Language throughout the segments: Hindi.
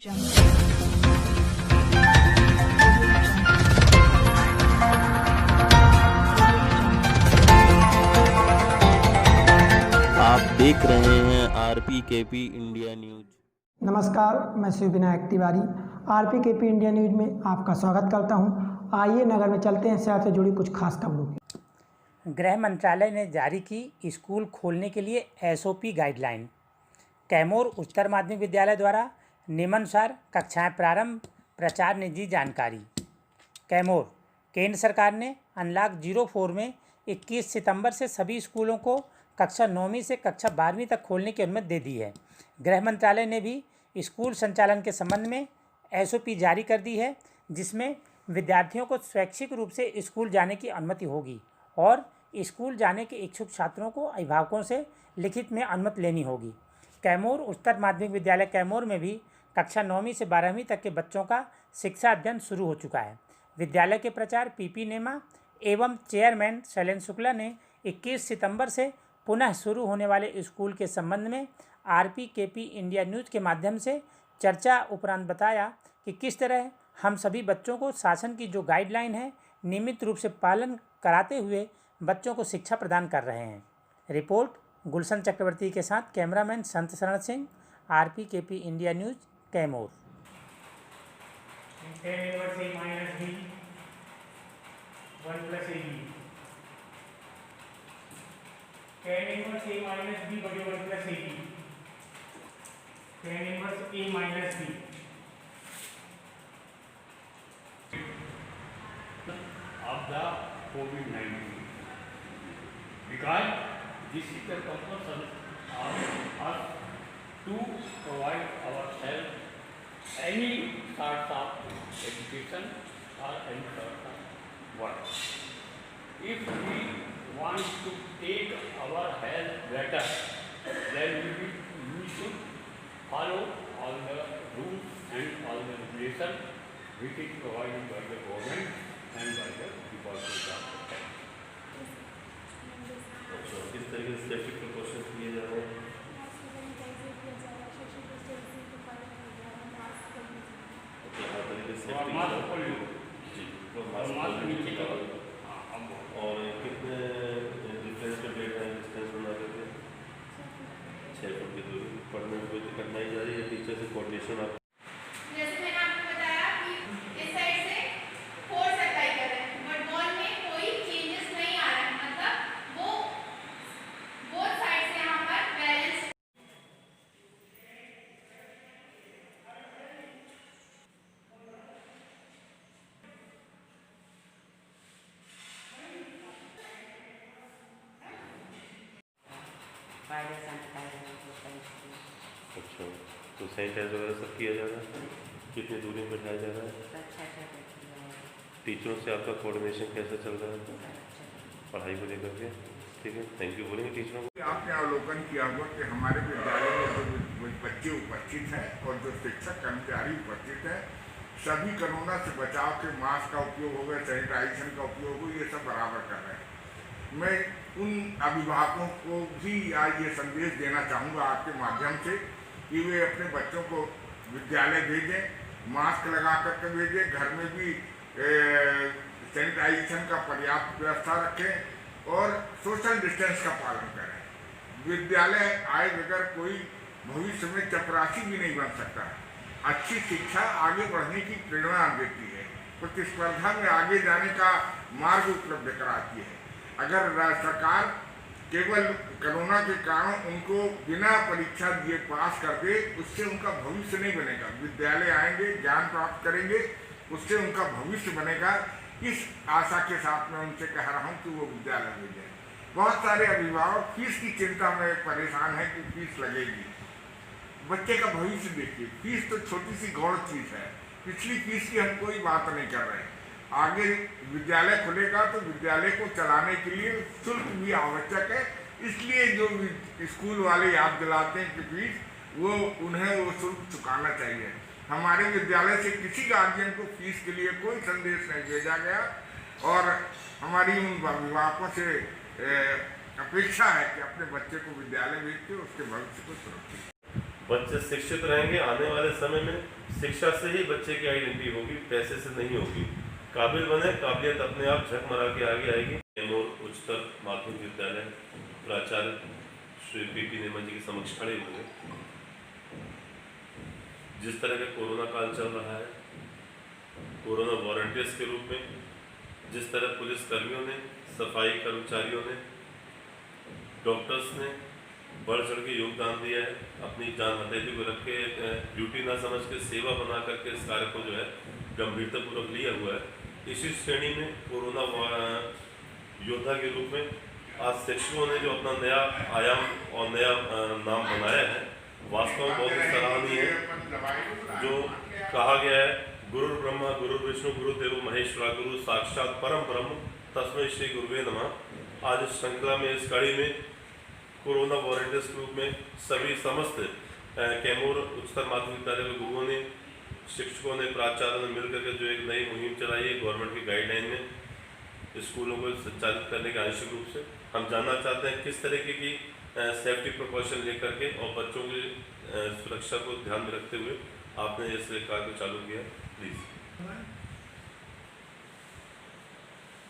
आप देख रहे हैं RPKP इंडिया न्यूज। नमस्कार, मैं Shiv Vinayak Tiwari RPKP India news में आपका स्वागत करता हूं। आइए नगर में चलते हैं शहर से जुड़ी कुछ खास खबरों की। गृह मंत्रालय ने जारी की स्कूल खोलने के लिए SOP गाइडलाइन। कैमूर उच्चतर माध्यमिक विद्यालय द्वारा नियमानुसार कक्षाएं प्रारंभ, प्रचार ने दी जानकारी। कैमूर केंद्र सरकार ने अनलॉक 04 में 21 सितंबर से सभी स्कूलों को कक्षा 9वीं से कक्षा 12वीं तक खोलने की अनुमति दे दी है। गृह मंत्रालय ने भी स्कूल संचालन के संबंध में SOP जारी कर दी है, जिसमें विद्यार्थियों को स्वैच्छिक रूप से स्कूल जाने की अनुमति होगी और स्कूल जाने के इच्छुक छात्रों को अभिभावकों से लिखित में अनुमति लेनी होगी। कैमूर उच्चतर माध्यमिक विद्यालय कैमूर में भी कक्षा 9वीं से 12वीं तक के बच्चों का शिक्षा अध्ययन शुरू हो चुका है। विद्यालय के प्राचार्य PP नेमा एवं चेयरमैन शैलेंद्र शुक्ला ने 21 सितंबर से पुनः शुरू होने वाले स्कूल के संबंध में RPKP इंडिया न्यूज़ के माध्यम से चर्चा उपरांत बताया कि किस तरह हम सभी बच्चों को शासन की जो गाइडलाइन है नियमित रूप से पालन कराते हुए बच्चों को शिक्षा प्रदान कर रहे हैं। रिपोर्ट गुलशन चक्रवर्ती के साथ cameraman Sant Sharan Singh, RPKP India news Kaimur. tan inverse A minus B बटे 1 plus AB, tan inverse A minus B of the COVID-19, because this is the compulsion of us to provide ourselves any sort of education or any sort of work. If we want to take our health better, then we should follow all the rules and all the regulations which is provided by the government and by the Department of Health. अच्छा, किस तरीके से सेफ्टी प्रिकॉशंस लिए जा रहे हैं? हर तरीके से सेफ्टी मास्क खोल लो जी, मास्क नीचे करो। और कितने डिस्टेंस पे बैठ रहे हैं? डिस्टेंस बना करके 6 फुट की दूरी। पढ़ने में कोई दिक्कत नहीं जा रही है? टीचर से कोऑर्डिनेशन आप जैसे मैंने आपको बताया कि इस साइड से फोर्स अप्लाई कर रहे हैं बट बॉल में कोई चेंजेस नहीं आ रहा है, मतलब वो बोथ साइड से यहाँ पर बैलेंस। अच्छा, तो सैनिटाइज वगैरह सब किया जा रहा है? कितनी दूरी में बैठाया जा रहा है? टीचरों से आपका कोऑर्डिनेशन कैसा चल रहा है पढ़ाई को लेकर के? ठीक है, थैंक यू बोलेंगे टीचरों को। आपने अवलोकन किया होगा कि हमारे विद्यालय में जो बच्चे उपस्थित हैं और जो शिक्षक कर्मचारी उपस्थित हैं, सभी कोरोना से बचाव के मास्क का उपयोग हो गया, सैनिटाइजेशन का उपयोग हो, ये सब बराबर कर रहे हैं। मैं उन अभिभावकों को भी आज ये संदेश देना चाहूँगा आपके माध्यम से कि वे अपने बच्चों को विद्यालय भेजें, मास्क लगा करके भेजें, घर में भी सैनिटाइजेशन का पर्याप्त व्यवस्था रखें और सोशल डिस्टेंस का पालन करें। विद्यालय आए बगैर कोई भविष्य में चपरासी भी नहीं बन सकता है। अच्छी शिक्षा आगे बढ़ने की प्रेरणा देती है, प्रतिस्पर्धा में आगे जाने का मार्ग उपलब्ध कराती है। अगर सरकार केवल कोरोना के कारण उनको बिना परीक्षा दिए पास कर दे, उससे उनका भविष्य नहीं बनेगा। विद्यालय आएंगे, ज्ञान प्राप्त करेंगे, उससे उनका भविष्य बनेगा। इस आशा के साथ मैं उनसे कह रहा हूं कि वो विद्यालय भेजें। बहुत सारे अभिभावक फीस की चिंता में परेशान हैं कि फीस लगेगी। बच्चे का भविष्य देखिए, फीस तो छोटी सी गौण चीज़ है। पिछली फीस की हम कोई बात नहीं कर रहे हैं। आगे विद्यालय खुलेगा तो विद्यालय को चलाने के लिए शुल्क भी आवश्यक है, इसलिए जो स्कूल वाले याद दिलाते हैं कि फीस, वो उन्हें वो शुल्क चुकाना चाहिए। हमारे विद्यालय से किसी गार्जियन को फीस के लिए कोई संदेश नहीं भेजा गया और हमारी उन अभिभावकों से अपेक्षा है कि अपने बच्चे को विद्यालय भेज के उसके भविष्य को सुरक्षित बच्चे शिक्षित रहेंगे, आने वाले समय में शिक्षा से ही बच्चे की आइडेंटिटी होगी, पैसे से नहीं होगी। काबिल बने, काबिलियत अपने आप झकमरा के आगे आएगी। कैमूर उच्चतर माध्यमिक विद्यालय प्राचार्य श्री पी नेमन जी के समक्ष खड़े हुए जिस तरह का कोरोना काल चल रहा है, कोरोना वॉलंटियर्स के रूप में जिस तरह पुलिस कर्मियों ने, सफाई कर्मचारियों ने, डॉक्टर्स ने बढ़ चढ़ के योगदान दिया है, अपनी जान हथेली को रख के ड्यूटी ना समझ के सेवा बना करके इस कार्य को जो है गंभीरतापूर्वक लिया हुआ है। इसी श्रेणी में कोरोना योद्धा के रूप में आज शिक्षकों ने जो अपना नया आयाम और नया नाम बनाया है, वास्तव में बहुत सराहनीय है। जो कहा गया है, गुरु ब्रह्मा गुरु विष्णु गुरुदेव महेश्वरा, गुरु साक्षात परम ब्रह्म तस्मै श्री गुरुवे नमः। आज इस श्रृंखला में, इस कड़ी में कोरोना वॉलंटियर्स के रूप में सभी समस्त कैमूर उच्चतर माध्यमिक विद्यालय के गुरुओं ने, शिक्षकों ने, प्राचार्यों ने मिलकर के जो एक नई मुहिम चलाई है गवर्नमेंट की गाइडलाइन में स्कूलों को संचालित करने के आंशिक रूप से। हम जानना चाहते हैं किस तरीके की सेफ्टी प्रिकॉशन लेकर के और बच्चों की सुरक्षा को ध्यान में रखते हुए आपने इस कार्य को चालू किया, प्लीज़।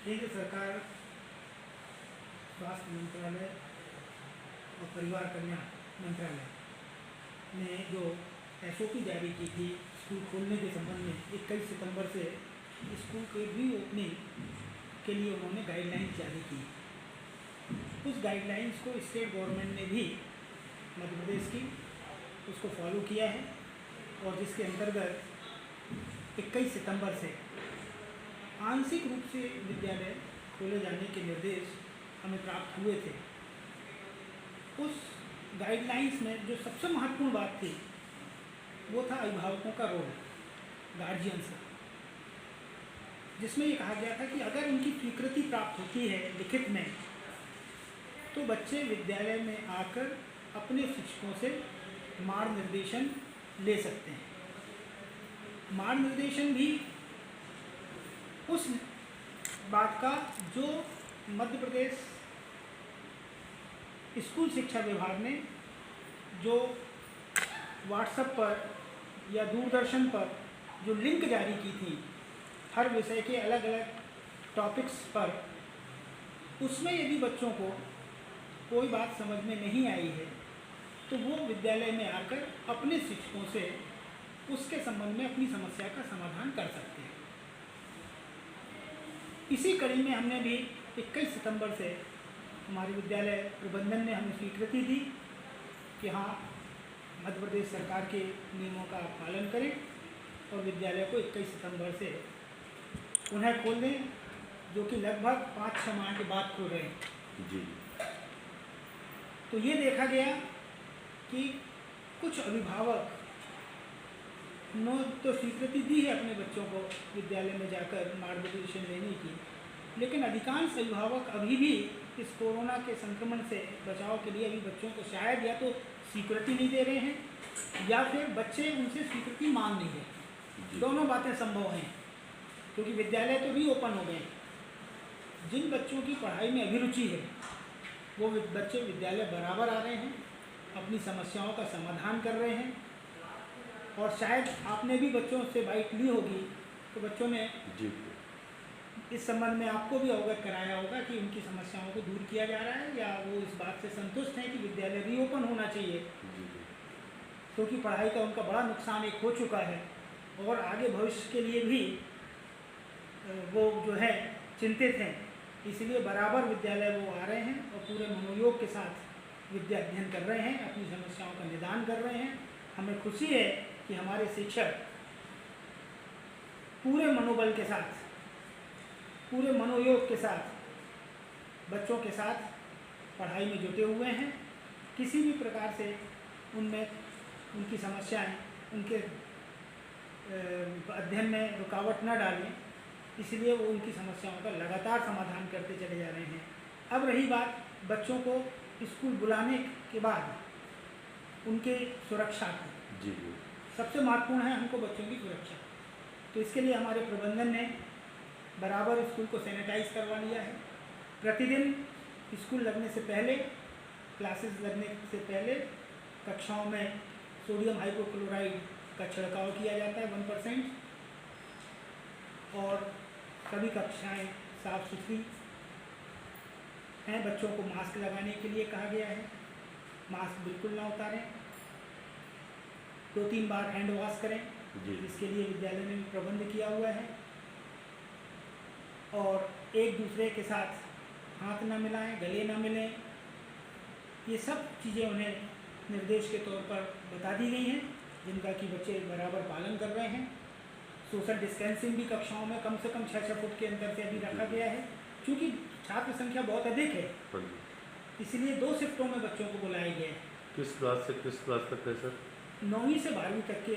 केंद्र सरकार स्वास्थ्य मंत्रालय और परिवार कल्याण मंत्रालय ने जो SOP जारी की थी स्कूल खोलने के संबंध में 21 सितंबर से स्कूल के रीओपनिंग के लिए उन्होंने गाइडलाइंस जारी की। उस गाइडलाइंस को स्टेट गवर्नमेंट ने भी मध्य प्रदेश की उसको फॉलो किया है और जिसके अंतर्गत 21 सितंबर से आंशिक रूप से विद्यालय खोले जाने के निर्देश हमें प्राप्त हुए थे। उस गाइडलाइंस में जो सबसे महत्वपूर्ण बात थी वो था अभिभावकों का रोल, गार्जियंस का, जिसमें ये कहा गया था कि अगर उनकी स्वीकृति प्राप्त होती है लिखित में तो बच्चे विद्यालय में आकर अपने शिक्षकों से मार्ग निर्देशन ले सकते हैं। मार्ग निर्देशन भी उस बात का जो मध्य प्रदेश स्कूल शिक्षा विभाग ने जो व्हाट्सएप पर या दूरदर्शन पर जो लिंक जारी की थी हर विषय के अलग अलग टॉपिक्स पर, उसमें यदि बच्चों को कोई बात समझ में नहीं आई है तो वो विद्यालय में आकर अपने शिक्षकों से उसके संबंध में अपनी समस्या का समाधान कर सकते हैं। इसी कड़ी में हमने भी 21 सितंबर से हमारे विद्यालय प्रबंधन ने हमें स्वीकृति दी कि हाँ, मध्य प्रदेश सरकार के नियमों का पालन करें और विद्यालय को 21 सितंबर से पुनः खोल दें, जो कि लगभग 5-6 माह के बाद खोल रहे हैं जी। तो ये देखा गया कि कुछ अभिभावक ने तो स्वीकृति दी है अपने बच्चों को विद्यालय में जाकर मार्गदर्शन लेने की, लेकिन अधिकांश अभिभावक अभी भी इस कोरोना के संक्रमण से बचाव के लिए अभी बच्चों को शायद या तो स्वीकृति नहीं दे रहे हैं या फिर बच्चे उनसे स्वीकृति मांग नहीं रहे। दोनों बातें संभव हैं क्योंकि विद्यालय तो रीओपन हो गए। जिन बच्चों की पढ़ाई में अभिरुचि है वो बच्चे विद्यालय बराबर आ रहे हैं, अपनी समस्याओं का समाधान कर रहे हैं। और शायद आपने भी बच्चों से बाइट ली होगी तो बच्चों ने जी इस संबंध में आपको भी अवगत कराया होगा कि उनकी समस्याओं को दूर किया जा रहा है या वो इस बात से संतुष्ट हैं कि विद्यालय रीओपन होना चाहिए, क्योंकि पढ़ाई का उनका बड़ा नुकसान एक हो चुका है और आगे भविष्य के लिए भी वो जो है चिंतित हैं। इसलिए बराबर विद्यालय वो आ रहे हैं और पूरे मनोयोग के साथ विद्या अध्ययन कर रहे हैं, अपनी समस्याओं का निदान कर रहे हैं। हमें खुशी है कि हमारे शिक्षक पूरे मनोबल के साथ, पूरे मनोयोग के साथ बच्चों के साथ पढ़ाई में जुटे हुए हैं। किसी भी प्रकार से उनमें उनकी समस्याएं उनके अध्ययन में रुकावट न डालें, इसलिए वो उनकी समस्याओं का लगातार समाधान करते चले जा रहे हैं। अब रही बात बच्चों को स्कूल बुलाने के बाद उनके सुरक्षा की, जी सबसे महत्वपूर्ण है हमको बच्चों की सुरक्षा। तो इसके लिए हमारे प्रबंधन ने बराबर स्कूल को सैनिटाइज करवा लिया है। प्रतिदिन स्कूल लगने से पहले, क्लासेस लगने से पहले कक्षाओं में सोडियम हाइपोक्लोराइड का छिड़काव किया जाता है 1%, और सभी कक्षाएं साफ सुथरी हैं। बच्चों को मास्क लगाने के लिए कहा गया है, मास्क बिल्कुल ना उतारें, 2-3 बार हैंड वॉश करें, जी। इसके लिए विद्यालय ने प्रबंध किया हुआ है, और एक दूसरे के साथ हाथ ना मिलाएं, गले ना मिलें, ये सब चीज़ें उन्हें निर्देश के तौर पर बता दी गई हैं, जिनका कि बच्चे बराबर पालन कर रहे हैं। सोशल डिस्टेंसिंग भी कक्षाओं में कम से कम 6-6 फुट के अंदर से अभी रखा गया है, क्योंकि छात्र संख्या बहुत अधिक है, हाँ जी। इसलिए 2 शिफ्टों में बच्चों को बुलाया गया है। किस क्लास से किस क्लास तक है सर? 9वीं से 12वीं तक के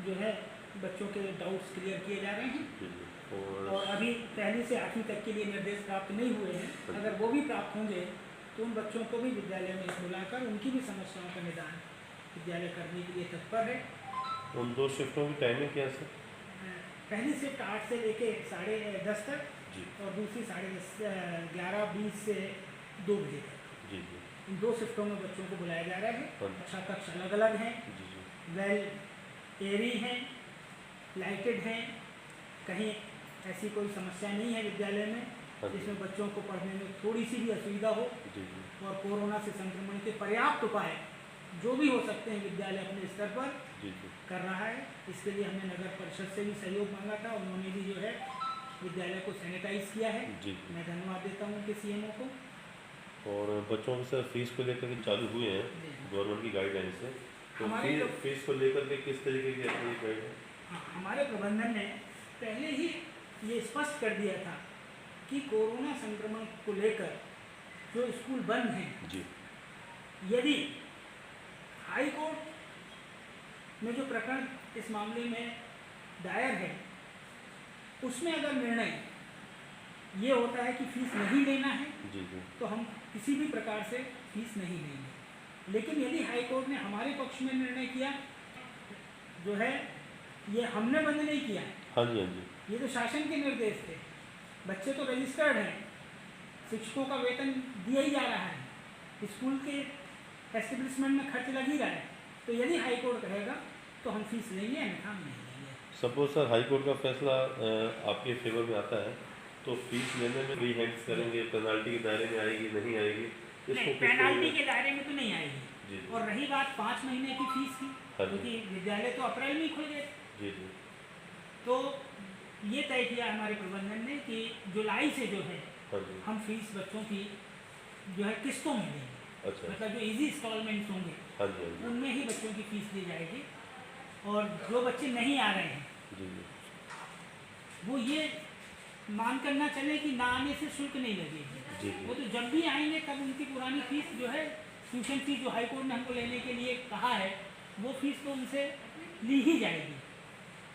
जो है बच्चों के डाउट्स क्लियर किए जा रहे हैं, जी जी। और अभी 1 से 8वीं तक के लिए निर्देश प्राप्त नहीं हुए हैं। अगर वो भी प्राप्त होंगे तो उन बच्चों को भी विद्यालय में बुलाकर उनकी भी समस्याओं का निदान विद्यालय करने के लिए तत्पर है। उन 2 शिफ्टों की टाइमिंग क्या है सर? पहली शिफ्ट 8 से लेके 10:30 तक, जी और दूसरी 11:20 से 2 बजे तक। जी जी। इन 2 शिफ्टों में बच्चों को बुलाया जा रहा है। हाँ। कक्षा कक्ष अलग अलग हैं, जी जी। वेल एयरी हैं, लाइटेड हैं, कहीं ऐसी कोई समस्या नहीं है विद्यालय में हाँ जी। जिसमें बच्चों को पढ़ने में थोड़ी सी भी असुविधा हो, जी जी। और कोरोना से संक्रमण के पर्याप्त उपाय जो भी हो सकते हैं विद्यालय अपने स्तर पर जी जी। कर रहा है। इसके लिए हमने नगर परिषद से भी सहयोग मांगा था, उन्होंने भी जो है विद्यालय को सैनिटाइज किया है। जी। मैं धन्यवाद देता हूँ उनके सीएमओ को। और बच्चों के सर फीस को लेकर के चालू हुए हैं जी। गवर्नमेंट की गाइडलाइन से, तो हमारे तो- फीस को लेकर के किस तरीके की अपनी गाइड है? हाँ, हमारे प्रबंधन ने पहले ही ये स्पष्ट कर दिया था कि कोरोना संक्रमण को लेकर जो स्कूल बंद हैं, जी यदि हाई कोर्ट में जो प्रकरण इस मामले में दायर है उसमें अगर निर्णय ये होता है कि फीस नहीं लेना है जी जी। तो हम किसी भी प्रकार से फीस नहीं लेंगे। लेकिन यदि हाई कोर्ट ने हमारे पक्ष में निर्णय किया, जो है ये हमने बंद नहीं किया, हाँ जी हाँ जी। ये तो शासन के निर्देश थे। बच्चे तो रजिस्टर्ड हैं, शिक्षकों का वेतन दिया ही जा रहा है, स्कूल के एस्टेब्लिशमेंट में खर्च लग ही रहा है, तो यदि हाई कोर्ट कहेगा तो हम फीस लेंगे, अन्यथा हम नहीं लेंगे। सपोज सर हाई कोर्ट का फैसला आपके फेवर में आता है तो फीस लेने में भी हैंड्स करेंगे, पेनाल्टी के दायरे में आएगी नहीं आएगी? इसको नहीं, किस पेनाल्टी तरह- के दायरे में तो नहीं आएगी। जी जी। और रही बात 5 महीने की फीस की, हाँ जी। क्योंकि विद्यालय तो अप्रैल में ही खुल गए, जी जी। तो ये तय किया हमारे प्रबंधन ने कि जुलाई से जो है हाँ जी। हम फीस बच्चों की जो है किस्तों में देंगे, अच्छा। मतलब जो इजी इंस्टॉलमेंट्स होंगे हाँ जी हाँ जी। उनमें ही बच्चों की फीस दी जाएगी। और जो बच्चे नहीं आ रहे हैं जी जी। वो ये मान कर ना चले कि ना आने से शुल्क नहीं लगेगी, जी जी। वो तो जब भी आएंगे तब उनकी पुरानी फीस जो है ट्यूशन फीस जो हाई कोर्ट ने हमको लेने के लिए कहा है वो फीस तो उनसे ली ही जाएगी,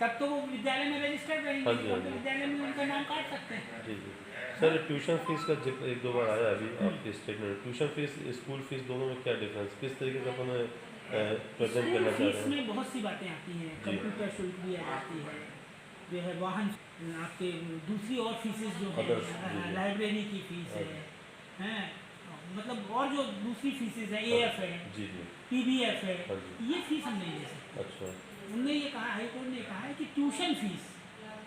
तब तो वो विद्यालय में रजिस्टर्ड रहेंगे, हाँ जी, हाँ तब तो जी। विद्यालय में उनका नाम काट सकते हैं। जी जी। सर ट्यूशन फीस का जिक्र 1-2 बार आया अभी आपके statement. Tuition fees school fees दोनों में क्या डिफरेंस, किस तरीके से अपन प्रेजेंट स्कूल करना चाह फीस रहे हैं? में बहुत सी बातें आती हैं, जी। कंप्यूटर शुल्क भी आ जाती है, जो है वाहन आपके दूसरी और फीसेस जो Others, जी, है, जी। लाइब्रेरी की फीस हाँ है, हैं, मतलब और जो दूसरी फीसेस है, AF है, जी जी। PBF है, हाँ जी। ये फीस हम नहीं ले सकते। अच्छा। उनने ये कहा, हाई कोर्ट ने कहा है कि ट्यूशन फीस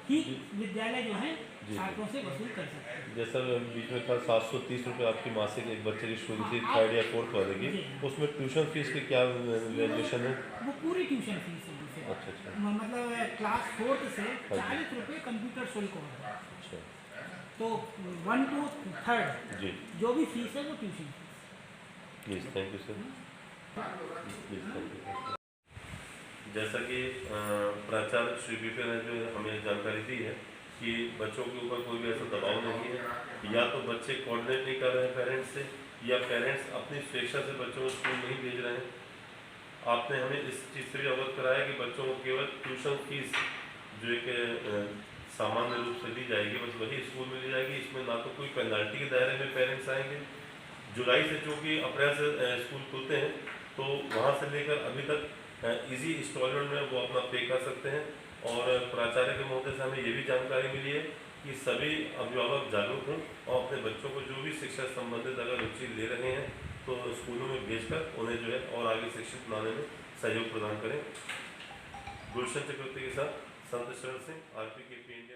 ही जी। विद्यालय जो है जी। छात्रों से वसूल कर सकते हैं। जैसा बीच में था 730 रुपये आपकी मासिक एक बच्चे की शुरू थी, हाँ, 3rd या 4th वाले की, जी। उसमें ट्यूशन फीस की क्या वैल्यूएशन है? वो पूरी ट्यूशन फीस है उनसे। अच्छा अच्छा मतलब क्लास 4th से हाँ जी। 40 रुपये कंप्यूटर शुल्क होगा, अच्छा। तो 1 to 3rd जी जो भी फीस है वो tuition fees. Please thank you sir. Please thank you. जैसा कि प्राचार्य श्री बीपी ने जो हमें जानकारी दी है कि बच्चों के ऊपर कोई भी ऐसा दबाव नहीं है, या तो बच्चे कोऑर्डिनेट नहीं कर रहे हैं पेरेंट्स से, या पेरेंट्स अपनी स्वेच्छा से बच्चों को स्कूल नहीं भेज रहे हैं। आपने हमें इस चीज़ से भी अवगत कराया कि बच्चों को केवल ट्यूशन फीस जो एक सामान्य रूप से दी जाएगी, बस वही स्कूल में दी जाएगी, इसमें ना तो कोई पेनल्टी के दायरे में पेरेंट्स आएंगे। जुलाई से चूँकि अप्रैल से स्कूल खुलते हैं तो वहाँ से लेकर अभी तक इजी इंस्टॉलमेंट में वो अपना पे कर सकते हैं। और प्राचार्य के महोदय से हमें ये भी जानकारी मिली है कि सभी अभिभावक जागरूक हों और अपने बच्चों को जो भी शिक्षा संबंधित अगर रुचि ले रहे हैं तो स्कूलों में भेजकर उन्हें जो है और आगे शिक्षित बनाने में सहयोग प्रदान करें। गुलशन चक्रवर्ती के साथ संत शरण सिंह, RPKP इंडिया।